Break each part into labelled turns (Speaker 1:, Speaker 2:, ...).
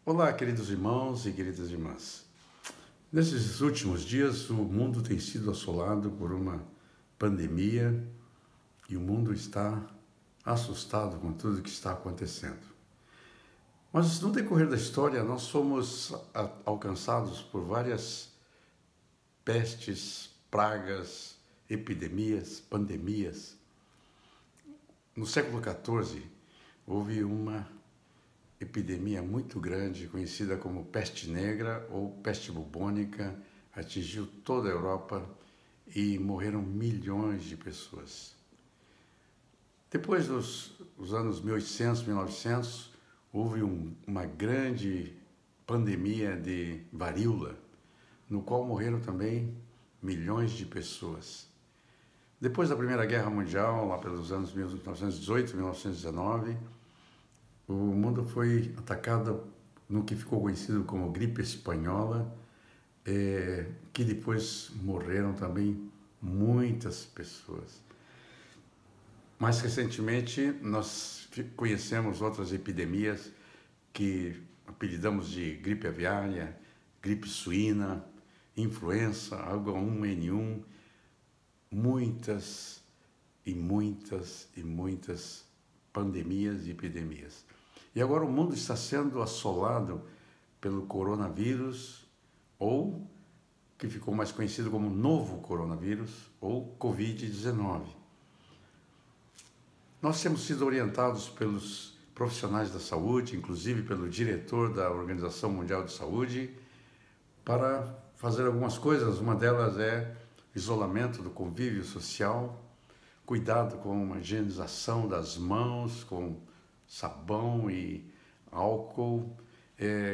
Speaker 1: Olá, queridos irmãos e queridas irmãs. Nesses últimos dias, o mundo tem sido assolado por uma pandemia e o mundo está assustado com tudo que está acontecendo. Mas no decorrer da história, nós fomos alcançados por várias pestes, pragas, epidemias, pandemias. No século XIV, houve uma epidemia muito grande, conhecida como peste negra ou peste bubônica, atingiu toda a Europa e morreram milhões de pessoas. Depois dos anos 1800, 1900, houve uma grande pandemia de varíola, no qual morreram também milhões de pessoas. Depois da Primeira Guerra Mundial, lá pelos anos 1918, 1919, o mundo foi atacado no que ficou conhecido como gripe espanhola, que depois morreram também muitas pessoas. Mais recentemente, nós conhecemos outras epidemias que apelidamos de gripe aviária, gripe suína, influenza, H1N1, muitas e muitas e muitas pandemias e epidemias. E agora o mundo está sendo assolado pelo coronavírus, ou que ficou mais conhecido como novo coronavírus, ou Covid-19. Nós temos sido orientados pelos profissionais da saúde, inclusive pelo diretor da Organização Mundial de Saúde, para fazer algumas coisas. Uma delas é isolamento do convívio social, cuidado com a higienização das mãos, com sabão e álcool,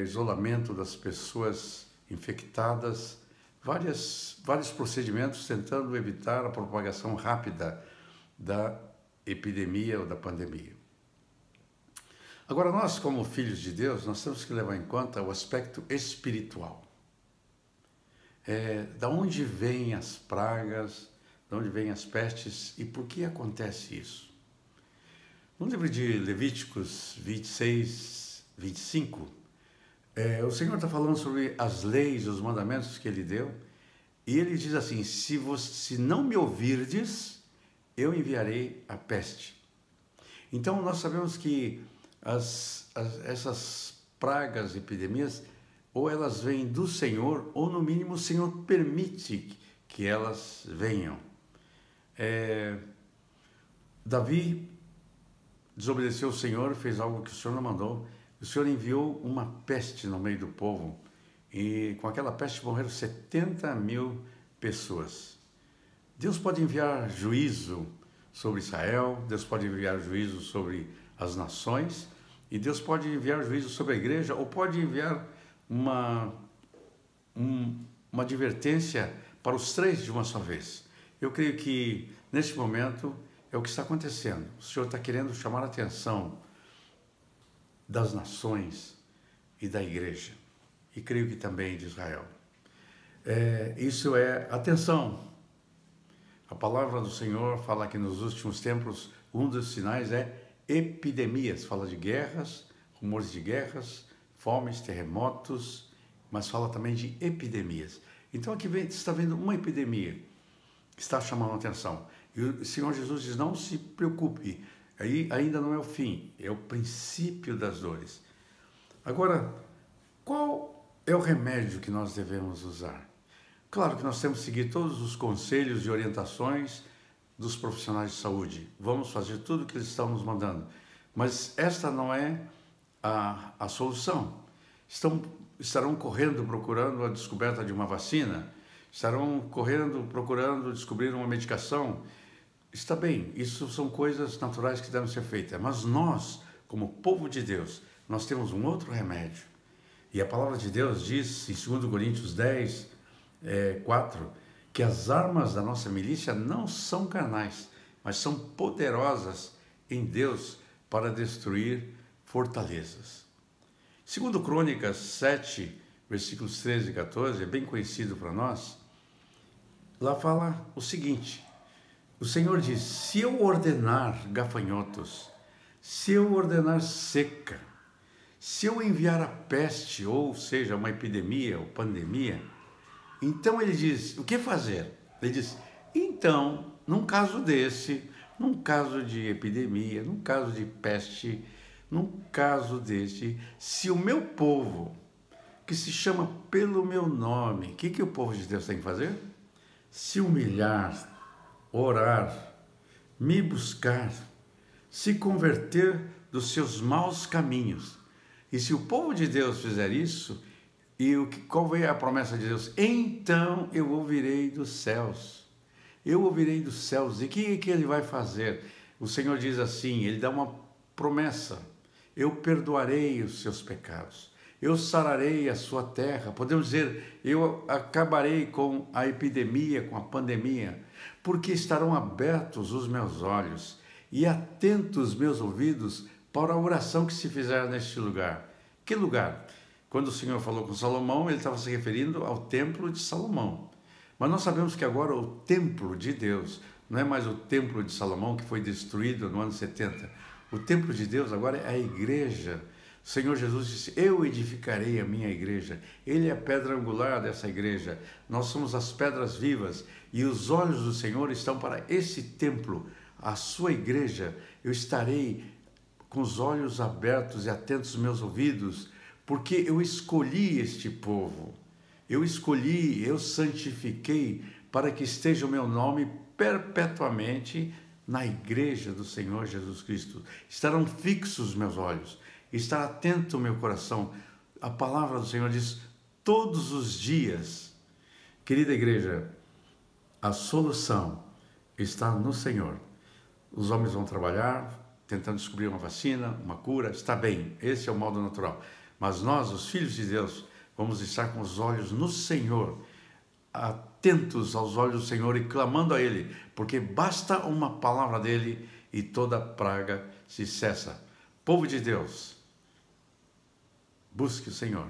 Speaker 1: isolamento das pessoas infectadas, vários procedimentos tentando evitar a propagação rápida da epidemia ou da pandemia. Agora, nós, como filhos de Deus, nós temos que levar em conta o aspecto espiritual. Da onde vêm as pragas, de onde vêm as pestes e por que acontece isso? No livro de Levíticos 26, 25, o Senhor está falando sobre as leis, os mandamentos que Ele deu, e Ele diz assim: se não me ouvirdes, eu enviarei a peste. Então, nós sabemos que essas pragas, epidemias, ou elas vêm do Senhor, ou no mínimo o Senhor permite que elas venham. Davi desobedeceu o Senhor, fez algo que o Senhor não mandou. O Senhor enviou uma peste no meio do povo, e com aquela peste morreram 70.000 pessoas. Deus pode enviar juízo sobre Israel, Deus pode enviar juízo sobre as nações, e Deus pode enviar juízo sobre a igreja, ou pode enviar uma advertência para os três de uma só vez. Eu creio que, neste momento, é o que está acontecendo. O Senhor está querendo chamar a atenção das nações e da igreja, e creio que também de Israel. Isso é atenção. A palavra do Senhor fala que nos últimos tempos, um dos sinais é epidemias. Fala de guerras, rumores de guerras, fomes, terremotos, mas fala também de epidemias. Então aqui está vendo uma epidemia que está chamando a atenção. E o Senhor Jesus diz: não se preocupe, aí ainda não é o fim, é o princípio das dores. Agora, qual é o remédio que nós devemos usar? Claro que nós temos que seguir todos os conselhos e orientações dos profissionais de saúde. Vamos fazer tudo o que eles estão nos mandando. Mas esta não é a solução. Estarão correndo procurando a descoberta de uma vacina, estarão correndo procurando descobrir uma medicação. Está bem, isso são coisas naturais que devem ser feitas, mas nós, como povo de Deus, nós temos um outro remédio. E a palavra de Deus diz, em 2 Coríntios 10, 4, que as armas da nossa milícia não são carnais, mas são poderosas em Deus para destruir fortalezas. 2 Crônicas 7, versículos 13 e 14, é bem conhecido para nós. Lá fala o seguinte: o Senhor diz: se eu ordenar gafanhotos, se eu ordenar seca, se eu enviar a peste, ou seja, uma epidemia ou pandemia, então ele diz, o que fazer? Ele diz, então, num caso desse, num caso de epidemia, num caso de peste, num caso desse, se o meu povo, que se chama pelo meu nome, o que o povo de Deus tem que fazer? Se humilhar, orar, me buscar, se converter dos seus maus caminhos. E se o povo de Deus fizer isso, qual veio a promessa de Deus? Então eu ouvirei dos céus. Eu ouvirei dos céus. E o que ele vai fazer? O Senhor diz assim, ele dá uma promessa. Eu perdoarei os seus pecados. Eu sararei a sua terra. Podemos dizer, eu acabarei com a epidemia, com a pandemia, porque estarão abertos os meus olhos e atentos meus ouvidos para a oração que se fizer neste lugar. Que lugar? Quando o Senhor falou com Salomão, ele estava se referindo ao templo de Salomão. Mas nós sabemos que agora o templo de Deus não é mais o templo de Salomão que foi destruído no ano 70. O templo de Deus agora é a igreja. O Senhor Jesus disse, eu edificarei a minha igreja. Ele é a pedra angular dessa igreja. Nós somos as pedras vivas e os olhos do Senhor estão para esse templo, a sua igreja. Eu estarei com os olhos abertos e atentos os meus ouvidos, porque eu escolhi este povo. Eu escolhi, eu santifiquei para que esteja o meu nome perpetuamente na igreja do Senhor Jesus Cristo. Estarão fixos os meus olhos, estará atento o meu coração. A palavra do Senhor diz, todos os dias. Querida igreja, a solução está no Senhor. Os homens vão trabalhar, tentando descobrir uma vacina, uma cura, está bem, esse é o modo natural. Mas nós, os filhos de Deus, vamos estar com os olhos no Senhor, atentos aos olhos do Senhor e clamando a Ele, porque basta uma palavra dEle e toda praga se cessa. Povo de Deus, busque o Senhor.